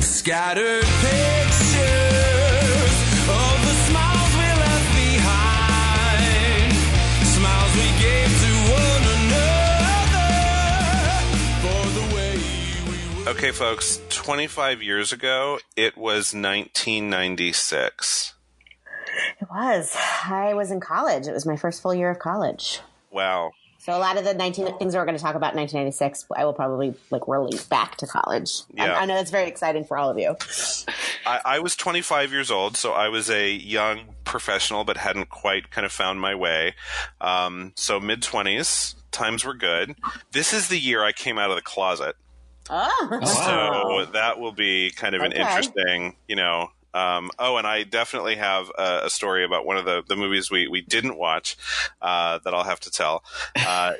Scattered pictures of the smiles we left behind, smiles we gave to one another for the way we were. Okay, folks, 25 years ago, it was 1996. It was. I was in college. It was my first full year of college. Wow. So a lot of the things that we're going to talk about in 1996, I will probably relate back to college. Yeah. I know that's very exciting for all of you. I was 25 years old, so I was a young professional, but hadn't quite kind of found my way. So mid-20s, times were good. This is the year I came out of the closet. Oh. So that will be kind of an interesting, and I definitely have a story about one of the movies we didn't watch that I'll have to tell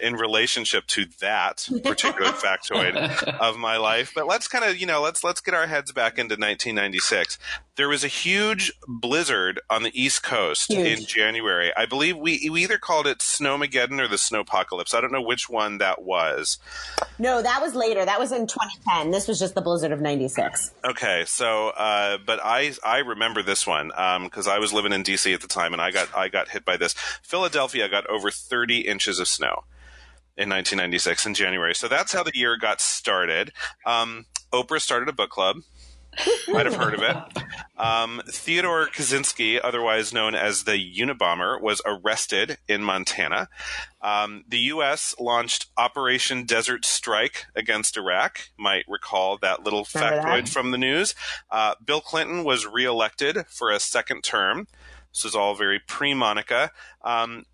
in relationship to that particular factoid of my life. But let's kind of, let's get our heads back into 1996. There was a huge blizzard on the East Coast in January. I believe we either called it Snowmageddon or the Snowpocalypse. I don't know which one that was. No, that was later. That was in 2010. This was just the blizzard of 96. Okay, so but I remember this one because I was living in D.C. at the time, and I got hit by this. Philadelphia got over 30 inches of snow in 1996 in January. So that's how the year got started. Oprah started a book club. Might have heard of it. Theodore Kaczynski, otherwise known as the Unabomber, was arrested in Montana. The U.S. launched Operation Desert Strike against Iraq. Might recall that little factoid from the news. Bill Clinton was reelected for a second term. This is all very pre-Monica.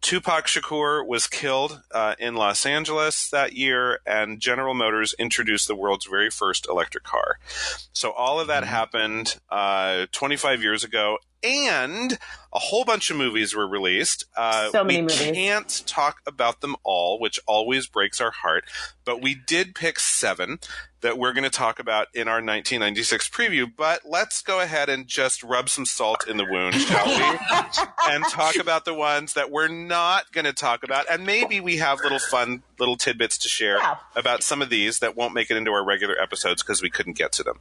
Tupac Shakur was killed in Los Angeles that year, and General Motors introduced the world's very first electric car. So all of that happened 25 years ago, and a whole bunch of movies were released. So many movies. We can't talk about them all, which always breaks our heart, but we did pick 7 that we're going to talk about in our 1996 preview. But let's go ahead and just rub some salt in the wound, shall we? And talk about the ones that we're not going to talk about. And maybe we have little tidbits to share about some of these that won't make it into our regular episodes because we couldn't get to them.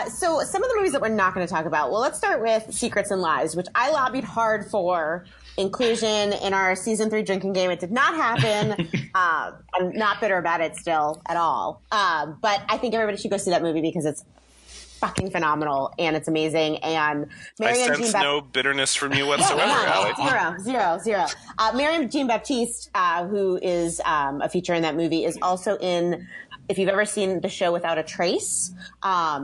So some of the movies that we're not going to talk about, well, let's start with Secrets and Lies, which I lobbied hard for inclusion in our season 3 drinking game. It did not happen. I'm not bitter about it still at all. But I think everybody should go see that movie because it's fucking phenomenal and it's amazing. And I sense no bitterness from you whatsoever, Allie. Zero. Marianne Jean-Baptiste, who is a feature in that movie, is also in... If you've ever seen the show Without a Trace,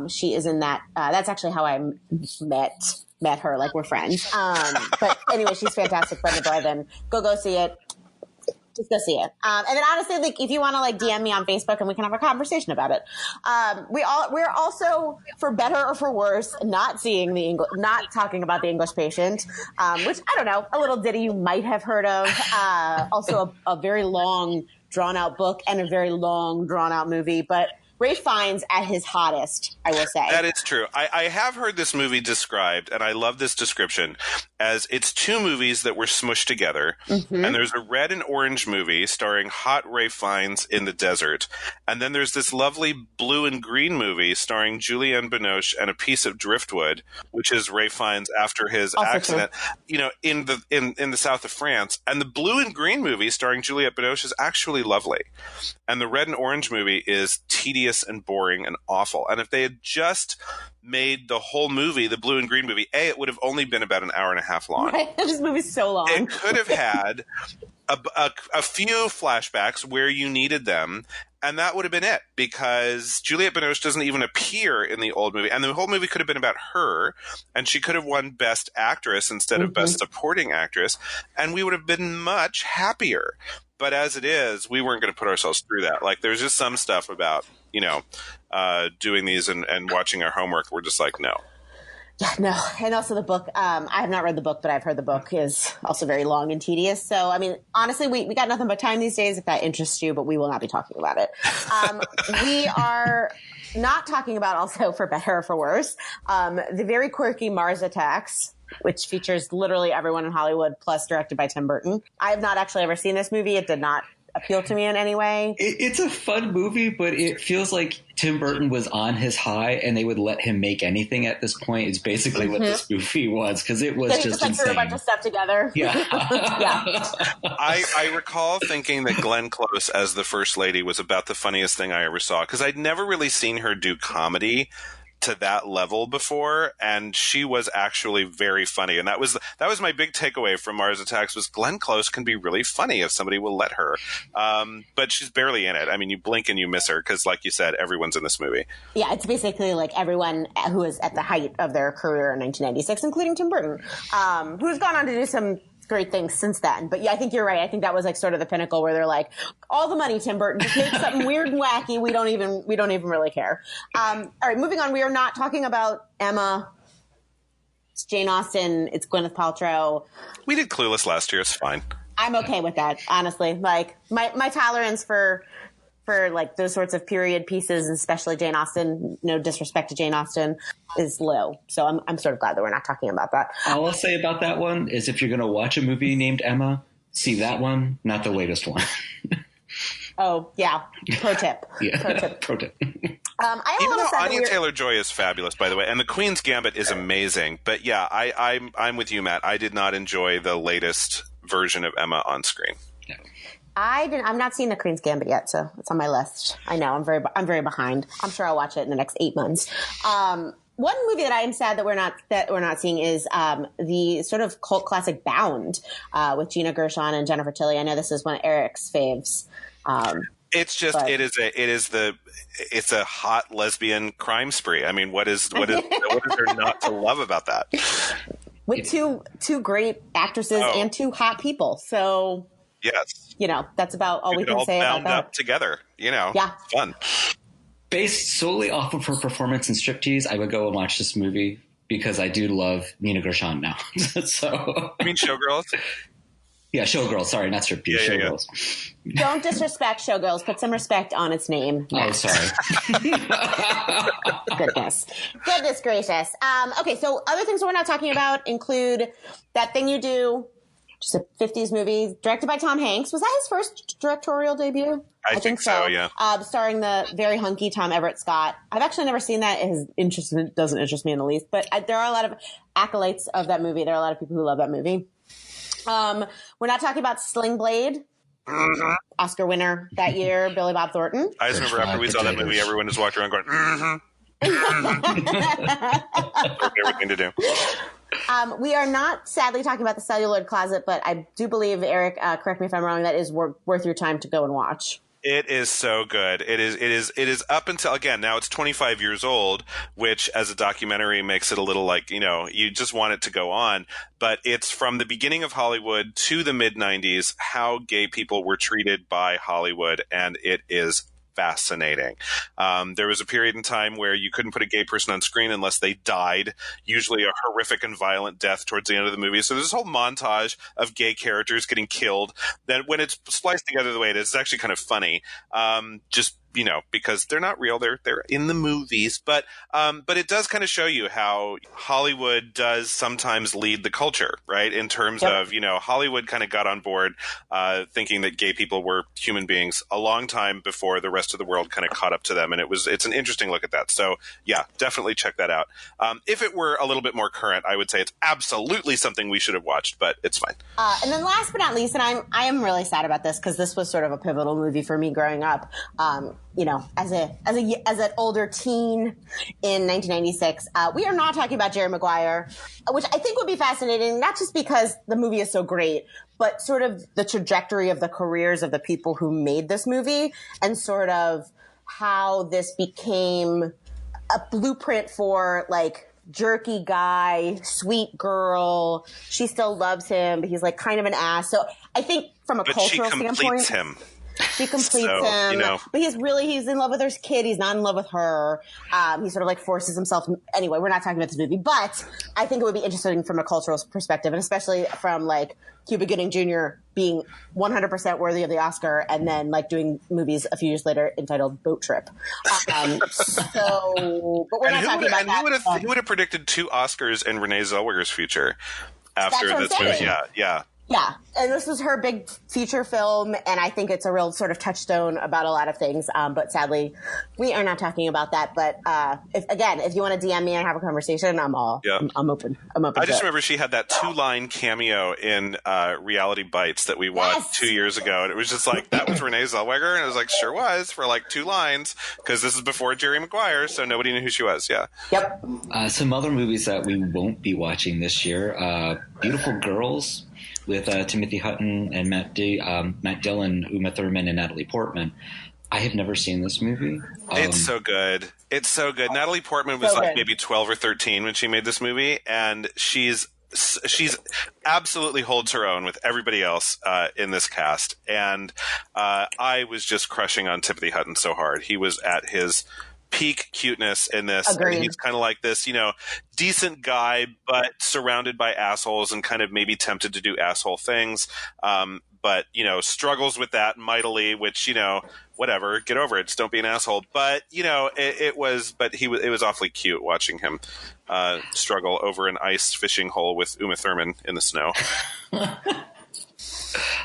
she is in that. That's actually how I met her. Like, we're friends. But anyway, she's fantastic. Brenda Blethyn. Go see it. Just go see it. And then honestly, if you want to DM me on Facebook and we can have a conversation about it. We're also, for better or for worse, not talking about The English Patient, which I don't know, a little ditty you might have heard of. Also a very long, drawn-out book and a very long, drawn-out movie. But Ralph Fiennes at his hottest, I will say. That is true. I have heard this movie described, and I love this description, as it's 2 movies that were smushed together. Mm-hmm. And there's a red and orange movie starring hot Ralph Fiennes in the desert. And then there's this lovely blue and green movie starring Julianne Binoche and a piece of driftwood, which is Ralph Fiennes after his accident, in the south of France. And the blue and green movie starring Juliette Binoche is actually lovely. And the red and orange movie is tedious and boring and awful. And if they had just made the whole movie, the blue and green movie, it would have only been about an hour and a half long. Right. This movie's so long. It could have had a few flashbacks where you needed them, and that would have been it, because Juliette Binoche doesn't even appear in the old movie, and the whole movie could have been about her, and she could have won Best Actress instead of Best Supporting Actress, and we would have been much happier. But as it is, we weren't going to put ourselves through that. Like, there's just some stuff about, doing these and watching our homework. We're just like, no. Yeah, no. And also the book, I have not read the book, but I've heard the book is also very long and tedious. So, I mean, honestly, we got nothing but time these days if that interests you, but we will not be talking about it. We are not talking about, also for better or for worse, the very quirky Mars Attacks, which features literally everyone in Hollywood, plus directed by Tim Burton. I have not actually ever seen this movie. It did not appeal to me in any way. It's a fun movie, but it feels like Tim Burton was on his high, and they would let him make anything at this point. It's basically what this movie was, because it was just like insane. threw a bunch of stuff together. Yeah. Yeah. I recall thinking that Glenn Close as the First Lady was about the funniest thing I ever saw, because I'd never really seen her do comedy to that level before, and she was actually very funny. And that was my big takeaway from Mars Attacks, was Glenn Close can be really funny if somebody will let her. But she's barely in it. I mean, you blink and you miss her, because like you said, everyone's in this movie. Yeah, it's basically like everyone who was at the height of their career in 1996, including Tim Burton, who's gone on to do some great things since then. But yeah, I think you're right. I think that was like sort of the pinnacle where they're like, all the money, Tim Burton, just make something weird and wacky. We don't even really care. All right, moving on. We are not talking about Emma. It's Jane Austen. It's Gwyneth Paltrow. We did Clueless last year. It's fine. I'm okay with that, honestly. Like my tolerance for like those sorts of period pieces, especially Jane Austen, no disrespect to Jane Austen, is low. So I'm sort of glad that we're not talking about that. All I'll say about that one is, if you're going to watch a movie named Emma, see that one, not the latest one. Oh, yeah. Pro tip. Yeah. Pro tip. Even though Anya Taylor-Joy is fabulous, by the way, and The Queen's Gambit is amazing. But yeah, I'm with you, Matt. I did not enjoy the latest version of Emma on screen. I'm not seeing The Queen's Gambit yet, so it's on my list. I know I'm very behind. I'm sure I'll watch it in the next 8 months. One movie that I am sad that we're not seeing is the sort of cult classic Bound with Gina Gershon and Jennifer Tilly. I know this is one of Eric's faves. It's a hot lesbian crime spree. I mean, what is there not to love about that? With two great actresses and two hot people. So yes, that's about all we can say about that. Bound up together, Yeah, it's fun. Based solely off of her performance in Striptease, I would go and watch this movie, because I do love Nina Gershon now. So you mean Showgirls? Yeah, Showgirls. Sorry, not Striptease. Showgirls. Yeah. Don't disrespect Showgirls. Put some respect on its name. Oh, sorry. Goodness gracious. Okay, so other things we're not talking about include That Thing You Do, just a 50s movie directed by Tom Hanks. Was that his first directorial debut? I think so, yeah. Starring the very hunky Tom Everett Scott. I've actually never seen that. It doesn't interest me in the least, but there are a lot of acolytes of that movie. There are a lot of people who love that movie. We're not talking about Sling Blade. Mm-hmm. Oscar winner that year, Billy Bob Thornton. I just remember after we saw that movie, everyone just walked around going, favorite thing to do. We are not sadly talking about the Celluloid Closet, but I do believe, Eric, correct me if I'm wrong, that is worth your time to go and watch. It is so good. It is up until, again, now it's 25 years old, which as a documentary makes it a little like, you just want it to go on. But it's from the beginning of Hollywood to the mid-90s, how gay people were treated by Hollywood, and it is fascinating. There was a period in time where you couldn't put a gay person on screen unless they died, usually a horrific and violent death towards the end of the movie. So there's this whole montage of gay characters getting killed that, when it's spliced together the way it is, it's actually kind of funny. Because they're not real, they're in the movies, but it does kind of show you how Hollywood does sometimes lead the culture, right? In terms of, Hollywood kind of got on board thinking that gay people were human beings a long time before the rest of the world kind of caught up to them, and it's an interesting look at that. So yeah, definitely check that out. If it were a little bit more current, I would say it's absolutely something we should have watched, but it's fine. And then last but not least, and I am really sad about this because this was sort of a pivotal movie for me growing up. As an older teen in 1996, we are not talking about Jerry Maguire, which I think would be fascinating, not just because the movie is so great, but sort of the trajectory of the careers of the people who made this movie, and sort of how this became a blueprint for like jerky guy, sweet girl. She still loves him, but he's like kind of an ass. So I think from a cultural standpoint, she completes him, but he's in love with her kid. He's not in love with her. He sort of like forces himself. Anyway, we're not talking about this movie, but I think it would be interesting from a cultural perspective, and especially from like Cuba Gooding Jr. being 100% worthy of the Oscar, and then like doing movies a few years later entitled Boat Trip. But we're not talking about that. Who would have predicted 2 Oscars in Renee Zellweger's future after this movie? Yeah. Yeah, and this was her big feature film, and I think it's a real sort of touchstone about a lot of things. But sadly, we are not talking about that. But if you want to DM me and have a conversation, I'm open. I just remember she had that 2-line cameo in Reality Bites that we watched 2 years ago, and it was just like, that was Renee Zellweger, and I was like, sure was, for like 2 lines, because this is before Jerry Maguire, so nobody knew who she was. Yeah. Yep. Some other movies that we won't be watching this year: Beautiful Girls, with Timothy Hutton and Matt Dillon, Uma Thurman, and Natalie Portman. I have never seen this movie. It's so good. It's so good. Natalie Portman was maybe 12 or 13 when she made this movie, and she's absolutely holds her own with everybody else in this cast. And I was just crushing on Timothy Hutton so hard. He was at his peak cuteness in this. Agreed. He's kind of like this, decent guy, but surrounded by assholes and kind of maybe tempted to do asshole things. But, struggles with that mightily, which, whatever, get over it. Just don't be an asshole. But, it was awfully cute watching him struggle over an ice fishing hole with Uma Thurman in the snow.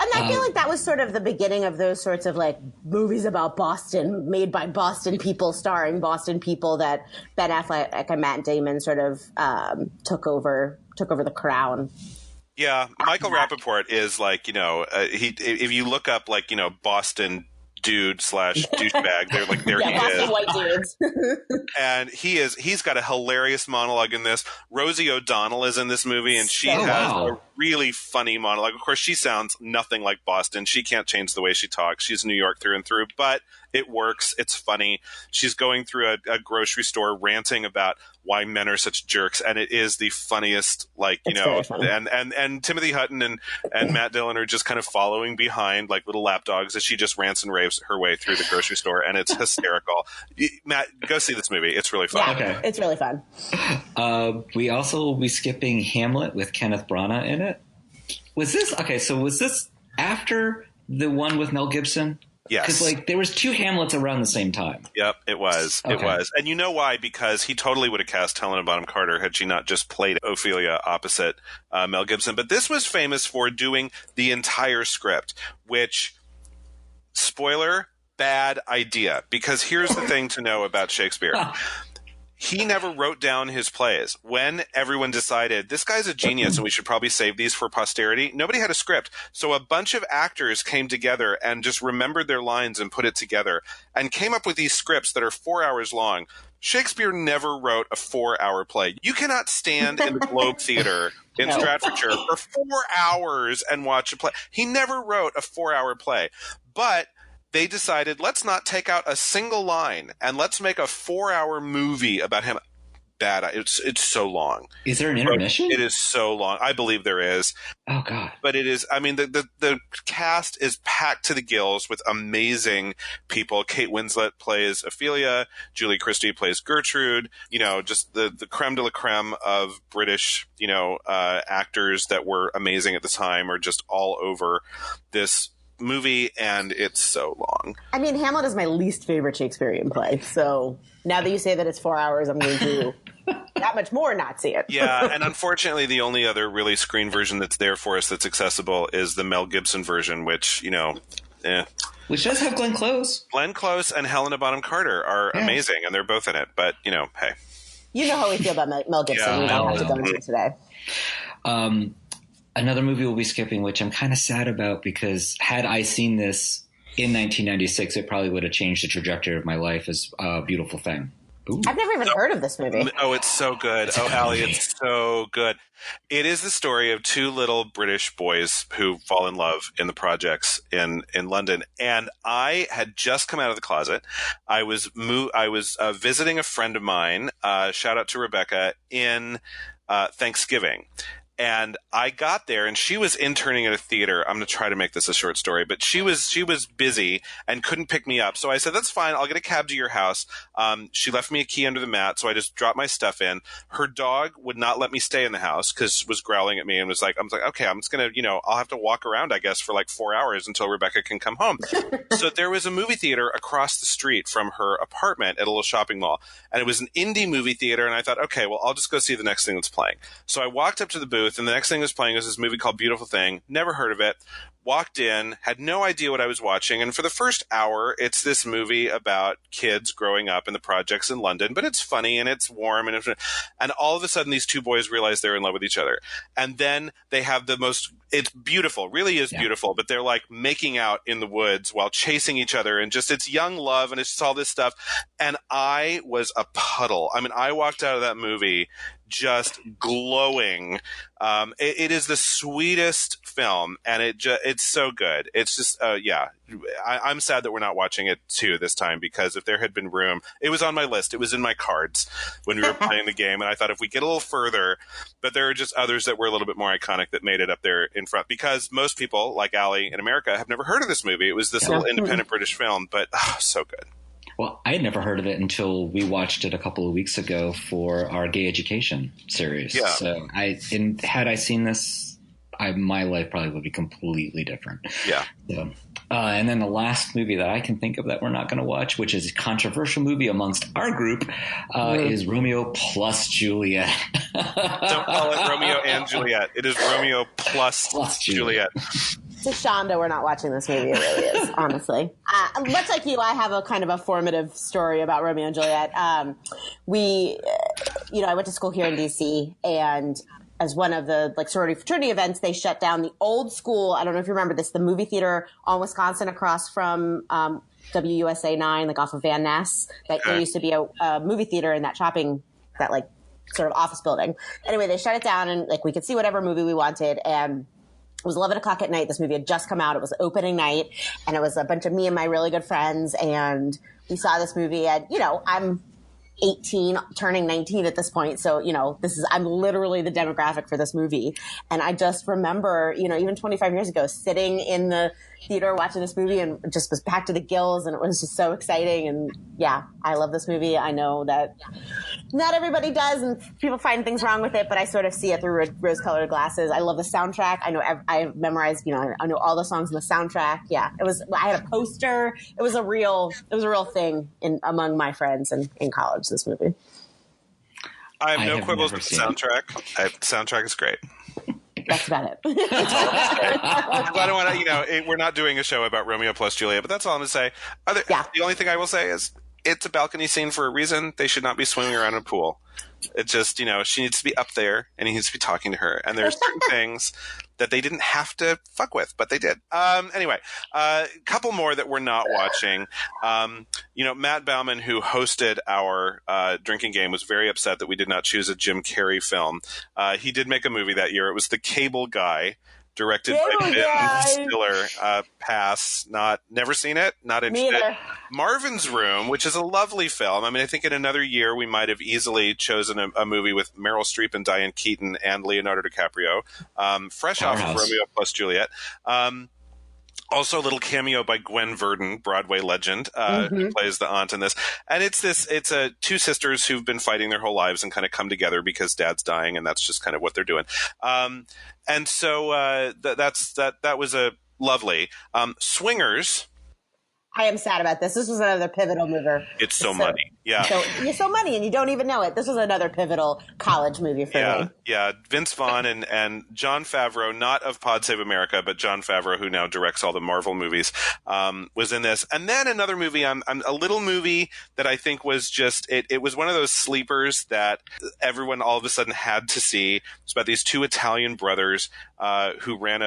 And I feel like that was sort of the beginning of those sorts of like movies about Boston, made by Boston people, starring Boston people, that Ben Affleck and Matt Damon sort of took over the crown. Yeah, Michael Rappaport is like, if you look up like, Boston dude / douchebag, they're like, there he Boston is. white dudes. And he's got a hilarious monologue in this. Rosie O'Donnell is in this movie, and she has a really funny monologue. Of course, she sounds nothing like Boston. She can't change the way she talks. She's New York through and through, but it works. It's funny. She's going through a grocery store ranting about why men are such jerks, and it is the funniest, and Timothy Hutton and Matt Dillon are just kind of following behind like little lapdogs as she just rants and raves her way through the grocery store, and it's hysterical. Matt, go see this movie. It's really fun. Yeah, okay. It's really fun. We also will be skipping Hamlet with Kenneth Branagh in it. Was this after the one with Mel Gibson? Yes. Because there was 2 Hamlets around the same time. Yep, it was. Okay. It was. And you know why? Because he totally would have cast Helena Bonham Carter had she not just played Ophelia opposite Mel Gibson. But this was famous for doing the entire script, which, spoiler, bad idea. Because here's the thing to know about Shakespeare. He never wrote down his plays. When everyone decided, this guy's a genius and we should probably save these for posterity, nobody had a script. So a bunch of actors came together and just remembered their lines and put it together and came up with these scripts that are 4 hours long. Shakespeare never wrote a 4-hour play. You cannot stand in the Globe Theater in Stratfordshire for 4 hours and watch a play. He never wrote a 4-hour play. But they decided, let's not take out a single line and let's make a 4-hour movie about him. Bad. It's so long. Is there an intermission? It is so long. I believe there is. Oh God. But it is. I mean, the cast is packed to the gills with amazing people. Kate Winslet plays Ophelia. Julie Christie plays Gertrude. Just the creme de la creme of British, actors that were amazing at the time are just all over this movie, and it's so long. I mean, Hamlet is my least favorite Shakespearean play, so now that you say that it's 4 hours, I'm going to that much more not see it. Yeah, and unfortunately the only other really screen version that's there for us that's accessible is the Mel Gibson version, which, which does have Glenn Close. Glenn Close and Helena Bonham Carter are amazing, and they're both in it, but, hey. You know how we feel about Mel Gibson. Yeah, we don't have to go into it today. Another movie we'll be skipping, which I'm kind of sad about, because had I seen this in 1996, it probably would have changed the trajectory of my life, is A Beautiful Thing. Ooh. I've never even heard of this movie. Oh, it's so good. Oh, Allie, it's so good. It is the story of 2 little British boys who fall in love in the projects in London. And I had just come out of the closet. I was visiting a friend of mine, shout out to Rebecca, in Thanksgiving. And I got there, and she was interning at a theater. I'm going to try to make this a short story, but she was busy and couldn't pick me up. So I said, that's fine. I'll get a cab to your house. She left me a key under the mat, so I just dropped my stuff in. Her dog would not let me stay in the house because was growling at me and was like, okay, I'm just going to, I'll have to walk around, I guess, for like 4 hours until Rebecca can come home. So there was a movie theater across the street from her apartment at a little shopping mall. And it was an indie movie theater. And I thought, okay, well, I'll just go see the next thing that's playing. So I walked up to the booth. booth, and the next thing that was playing was this movie called Beautiful Thing. Never heard of it. Walked in, had no idea what I was watching, and for the first hour, it's this movie about kids growing up in the projects in London, but it's funny and it's warm, and all of a sudden these two boys realize they're in love with each other. And then they have the most, it's beautiful, really is beautiful, but they're like making out in the woods while chasing each other, and just, it's young love, and it's just all this stuff. And I was a puddle. I mean, I walked out of that movie just glowing. It is the sweetest film, and it's so good. It's just, I'm sad that we're not watching it too this time, because if there had been room, it was on my list. It was in my cards when we were playing the game, and I thought if we get a little further, but there are just others that were a little bit more iconic that made it up there in front, because most people, like Allie in America, have never heard of this movie. It was this little independent British film, but so good. Well, I had never heard of it until we watched it a couple of weeks ago for our gay education series. Yeah. So had I seen this, my life probably would be completely different. Yeah. So, and then the last movie that I can think of that we're not going to watch, which is a controversial movie amongst our group, is Romeo plus Juliet. Don't call it Romeo and Juliet. It is Romeo plus Juliet. To Shonda, we're not watching this movie. It really is, honestly. Much like you, I have a kind of a formative story about Romeo and Juliet. I went to school here in D.C., and as one of the sorority fraternity events, they shut down the old school. I don't know if you remember this, the movie theater on Wisconsin across from WUSA 9, off of Van Ness. There used to be a movie theater in that sort of office building. Anyway, they shut it down, and we could see whatever movie we wanted, and it was 11 o'clock at night. This movie had just come out. It was opening night, and it was a bunch of me and my really good friends, and we saw this movie. And, I'm 18, turning 19 at this point. So, I'm literally the demographic for this movie. And I just remember, even 25 years ago, sitting in the theater watching this movie and just was packed to the gills, and it was just so exciting. And yeah, I love this movie. I know that not everybody does, and people find things wrong with it, but I sort of see it through rose-colored glasses. I love the soundtrack. I know I've memorized, I know all the songs in the soundtrack. Yeah, I had a poster. It was a real thing among my friends in college, this movie. I have no quibbles with the soundtrack. The soundtrack is great. That's about it. I don't want to, we're not doing a show about Romeo plus Juliet, but that's all I'm going to say. The only thing I will say is it's a balcony scene for a reason. They should not be swimming around in a pool. It's just, she needs to be up there, and he needs to be talking to her. And there's certain things that they didn't have to fuck with, but they did. Anyway, a couple more that we're not watching. Matt Bauman, who hosted our drinking game, was very upset that we did not choose a Jim Carrey film. He did make a movie that year. It was The Cable Guy, directed by Ben Stiller. Pass. Never seen it. Not interested. Me either. Marvin's Room, which is a lovely film. I mean, I think in another year we might have easily chosen a movie with Meryl Streep and Diane Keaton and Leonardo DiCaprio, fresh off of Romeo plus Juliet. Also, a little cameo by Gwen Verdon, Broadway legend, who plays the aunt in this. And it's two sisters who've been fighting their whole lives and kind of come together because dad's dying, and that's just kind of what they're doing. And so that was a lovely. Swingers. I am sad about this. This was another pivotal mover. It's so money. Yeah. So you're so money and you don't even know it. This was another pivotal college movie for me. Yeah. Vince Vaughn and Jon Favreau, not of Pod Save America, but Jon Favreau, who now directs all the Marvel movies, was in this. And then another movie, a little movie that I think was just, it was one of those sleepers that everyone all of a sudden had to see. It's about these two Italian brothers who ran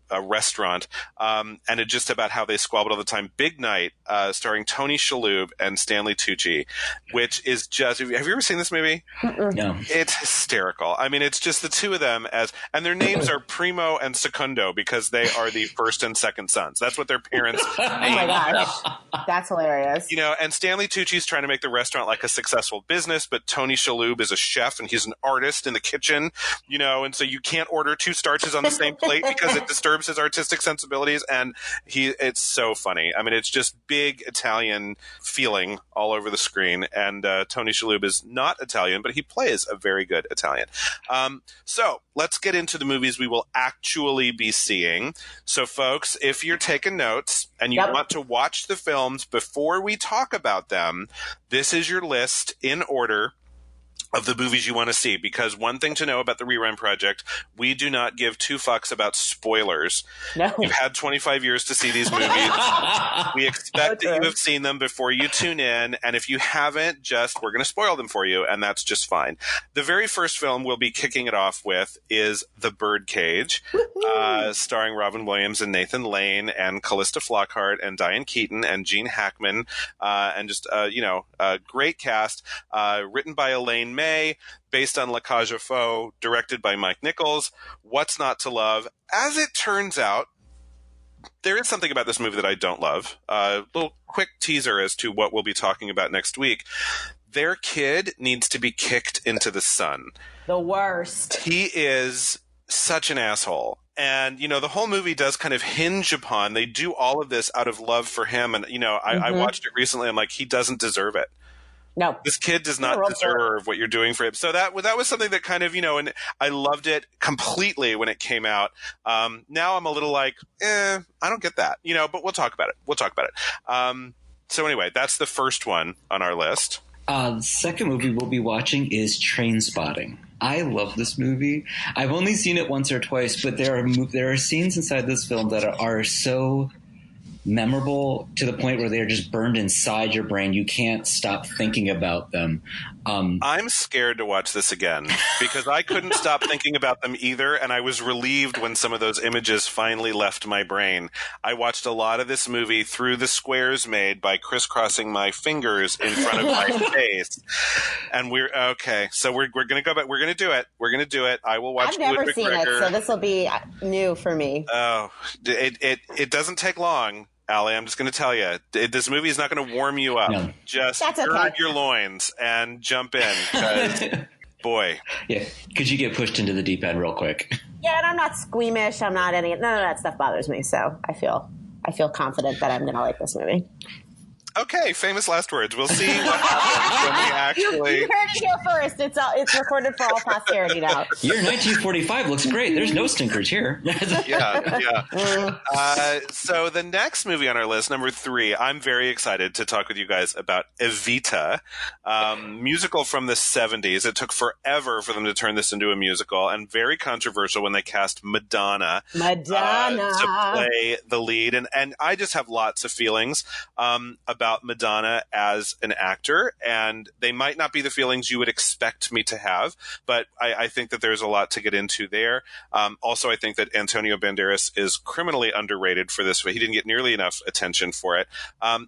a restaurant, and it's just about how they squabbled all the time. Big Night, starring Tony Shalhoub and Stanley Tucci, which is just, have you ever seen this movie? No. It's hysterical. I mean, it's just the two of them and their names are Primo and Secundo because they are the first and second sons. That's what their parents named. Oh my gosh. That's hilarious. And Stanley Tucci's trying to make the restaurant like a successful business, but Tony Shalhoub is a chef and he's an artist in the kitchen, and so you can't order two starches on the same plate because it disturbs his artistic sensibilities, and it's so funny. I mean, it's just big Italian feeling all over the screen, and Tony Shalhoub is not Italian, but he plays a very good Italian. So let's get into the movies we will actually be seeing. So folks, if you're taking notes and you want to watch the films before we talk about them, this is your list in order. of the movies you want to see, because one thing to know about the Rerun Project, we do not give two fucks about spoilers. No. You've had 25 years to see these movies. We expect that you have seen them before you tune in, and if you haven't, we're going to spoil them for you, and that's just fine. The very first film we'll be kicking it off with is The Birdcage, starring Robin Williams and Nathan Lane and Callista Flockhart and Diane Keaton and Gene Hackman, and just a great cast, written by Elaine May, based on La Cage aux Folles, directed by Mike Nichols. What's not to love? As it turns out, there is something about this movie that I don't love. A little quick teaser as to what we'll be talking about next week. Their kid needs to be kicked into the sun. The worst. He is such an asshole. And, the whole movie does kind of hinge upon, they do all of this out of love for him. And, I watched it recently. I'm like, he doesn't deserve it. No. This kid does not deserve what you're doing for him. So that was something that kind of, and I loved it completely when it came out. Now I'm a little like, I don't get that, but we'll talk about it. So anyway, that's the first one on our list. The second movie we'll be watching is Trainspotting. I love this movie. I've only seen it once or twice, but there are scenes inside this film that are so memorable to the point where they're just burned inside your brain. You can't stop thinking about them. I'm scared to watch this again because I couldn't stop thinking about them either, and I was relieved when some of those images finally left my brain. I watched a lot of this movie through the squares made by crisscrossing my fingers in front of my face. And we're okay. So we're going to go back. We're going to do it. We're going to do it. I will watch. I've never seen it, so this will be new for me. Oh, it doesn't take long. Allie, I'm just going to tell you, this movie is not going to warm you up. No. Just gird your loins and jump in, because, boy. Yeah, because you get pushed into the deep end real quick. Yeah, and I'm not squeamish. None of that stuff bothers me, so I feel confident that I'm going to like this movie. Okay, famous last words. We'll see what happens when we actually... You heard it here first. It's recorded for all posterity now. Year 1945 looks great. There's no stinkers here. Yeah. So the next movie on our list, number 3, I'm very excited to talk with you guys about Evita, musical from the 70s. It took forever for them to turn this into a musical, and very controversial when they cast Madonna to play the lead. And I just have lots of feelings about Madonna as an actor, and they might not be the feelings you would expect me to have, but I think that there's a lot to get into there. Also, I think that Antonio Banderas is criminally underrated for this. He didn't get nearly enough attention for it. And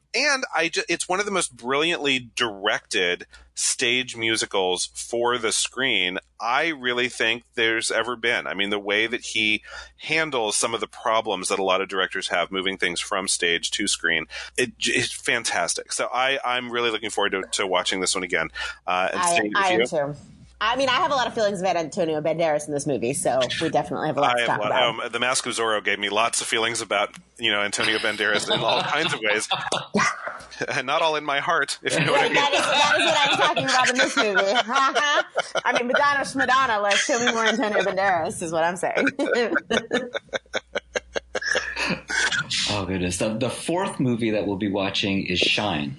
it's one of the most brilliantly directed stage musicals for the screen I really think there's ever been. I mean, the way that he handles some of the problems that a lot of directors have moving things from stage to screen, it's fantastic. So I'm really looking forward to watching this one again. And I am too. I mean, I have a lot of feelings about Antonio Banderas in this movie, so we definitely have a lot to talk about. The Mask of Zorro gave me lots of feelings about, Antonio Banderas in all kinds of ways. And not all in my heart, if you know what I mean. That is what I'm talking about in this movie. I mean, Madonna, let's show me more Antonio Banderas, is what I'm saying. Oh, goodness. The fourth movie that we'll be watching is Shine.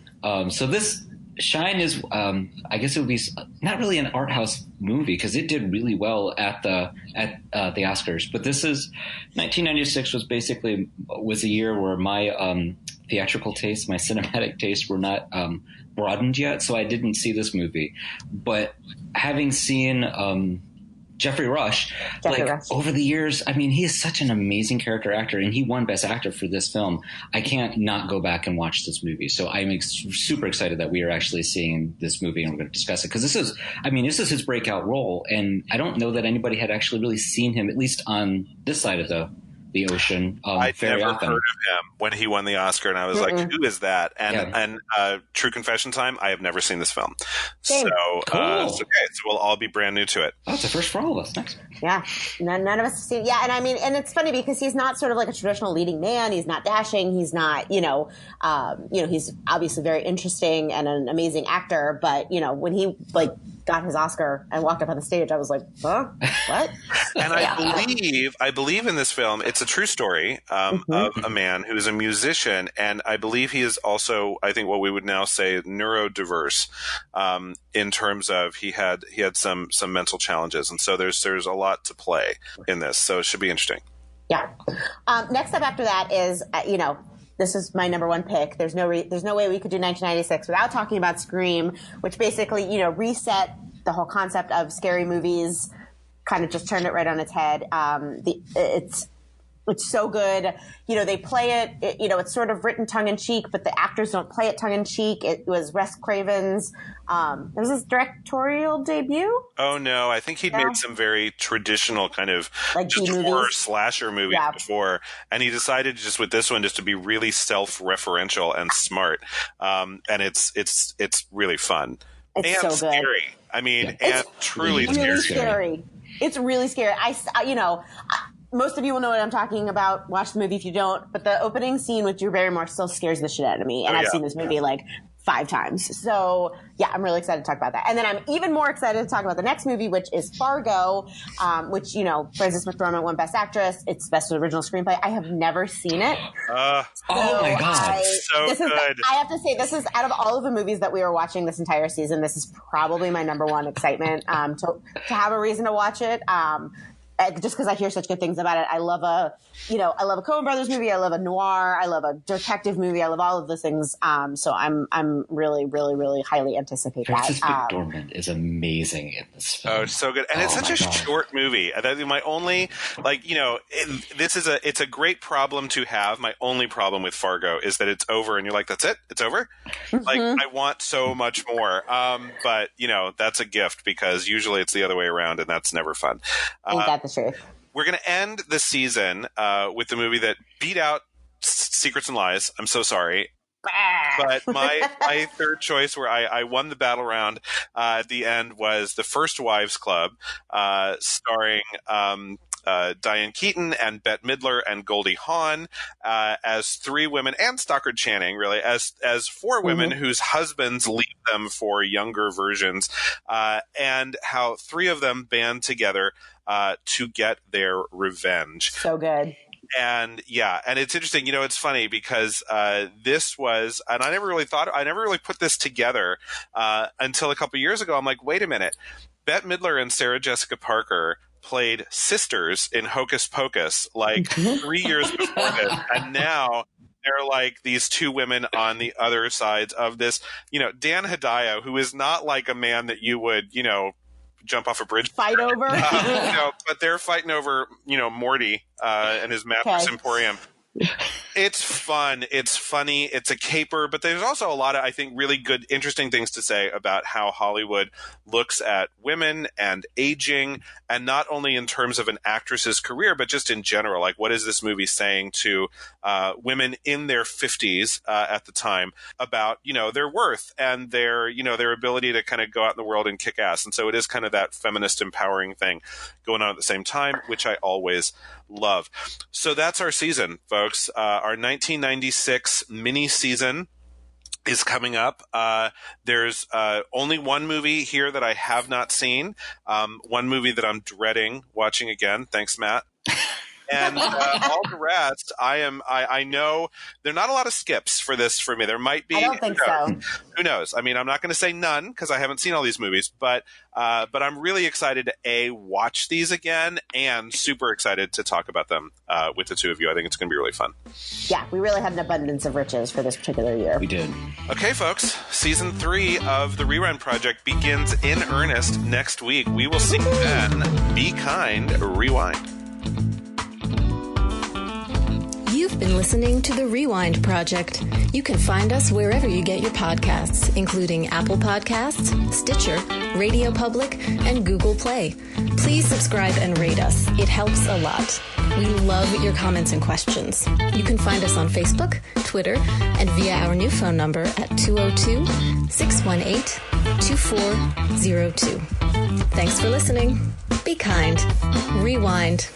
Shine is, I guess it would be not really an art house movie because it did really well at the Oscars. But this is 1996 was a year where my theatrical taste, my cinematic taste, were not broadened yet, so I didn't see this movie. But having seen Jeffrey Rush over the years, I mean, he is such an amazing character actor, and he won Best Actor for this film. I can't not go back and watch this movie. So I'm super excited that we are actually seeing this movie, and we're going to discuss it. Because this is his breakout role, and I don't know that anybody had actually really seen him, at least on this side of the ocean. I'd very never often. heard of him when he won the Oscar, and I was like, who is that? And true confession time, I have never seen this film. Same. So, cool. So we'll all be brand new to it. Oh, it's a first for all of us. Nice. Yeah. None of us have seen. Yeah. And I mean, and it's funny because he's not sort of like a traditional leading man. He's not dashing. He's not, he's obviously very interesting and an amazing actor. But, when he got his Oscar and walked up on the stage, I was like, huh? What? And I believe in this film, it's a true story of a man who is a musician, and I believe he is also, I think, what we would now say neurodiverse, in terms of he had some mental challenges, and so there's a lot to play in this, so it should be interesting. Yeah. Next up after that is, this is my number one pick. There's no way we could do 1996 without talking about Scream, which basically, reset the whole concept of scary movies, kind of just turned it right on its head. It's so good. They play it, it's sort of written tongue-in-cheek, but the actors don't play it tongue-in-cheek. It was Wes Craven's, it was his directorial debut. Oh, no. I think he'd made some very traditional kind of like just horror slasher movies before. And he decided just with this one just to be really self-referential and smart. And it's really fun. It's and so good. Scary. I mean, and truly really scary. It's really scary. Most of you will know what I'm talking about. Watch the movie if you don't. But the opening scene with Drew Barrymore still scares the shit out of me. And I've seen this movie like 5 times. So, yeah, I'm really excited to talk about that. And then I'm even more excited to talk about the next movie, which is Fargo, which, Frances McDormand won Best Actress. It's Best Original Screenplay. I have never seen it. Oh, my God. So good. I have to say, this is, out of all of the movies that we were watching this entire season, this is probably my number one excitement to have a reason to watch it. Just because I hear such good things about it. I love a Coen Brothers movie. I love a noir. I love a detective movie. I love all of those things. So I'm really, really, really highly anticipate that. Frances McDormand is amazing in this film. Oh, it's so good. And it's such a short movie. My only, it's a great problem to have. My only problem with Fargo is that it's over and you're like, that's it? It's over? I want so much more. But, that's a gift because usually it's the other way around and that's never fun. Ain't that the truth? We're going to end the season with the movie that beat out Secrets and Lies. I'm so sorry. But my third choice, where I won the battle round at the end, was The First Wives Club, starring Diane Keaton and Bette Midler and Goldie Hawn as 3 women, and Stockard Channing, really, as 4 women whose husbands leave them for younger versions, and how 3 of them band together to get their revenge. So good. And it's interesting, it's funny because this was, and I never really put this together until a couple years ago. I'm like, wait a minute, Bette Midler and Sarah Jessica Parker played sisters in Hocus Pocus like 3 years before this, and now they're like these 2 women on the other sides of this. Dan Hedaya, who is not like a man that you would, jump off a bridge, fight over, but they're fighting over, Morty and his Mattress Emporium. It's fun. It's funny. It's a caper, but there's also a lot of, I think, really good, interesting things to say about how Hollywood looks at women and aging, and not only in terms of an actress's career, but just in general. Like, what is this movie saying to women in their 50s at the time about, their worth and their ability to kind of go out in the world and kick ass. And so it is kind of that feminist empowering thing going on at the same time, which I always love. So that's our season, folks. Our 1996 mini season is coming up. There's only one movie here that I have not seen. One movie that I'm dreading watching again. Thanks, Matt. And all the rest, I know there are not a lot of skips for this for me. There might be. I don't think so. Who knows? I mean, I'm not going to say none because I haven't seen all these movies, but I'm really excited to watch these again, and super excited to talk about them with the 2 of you. I think it's going to be really fun. Yeah, we really had an abundance of riches for this particular year. We did. Okay, folks, season 3 of the Rewind Project begins in earnest next week. We will see you then. Be kind, rewind. You've been listening to The Rewind Project. You can find us wherever you get your podcasts, including Apple Podcasts, Stitcher, Radio Public, and Google Play. Please subscribe and rate us. It helps a lot. We love your comments and questions. You can find us on Facebook, Twitter, and via our new phone number at 202-618-2402. Thanks for listening. Be kind. Rewind.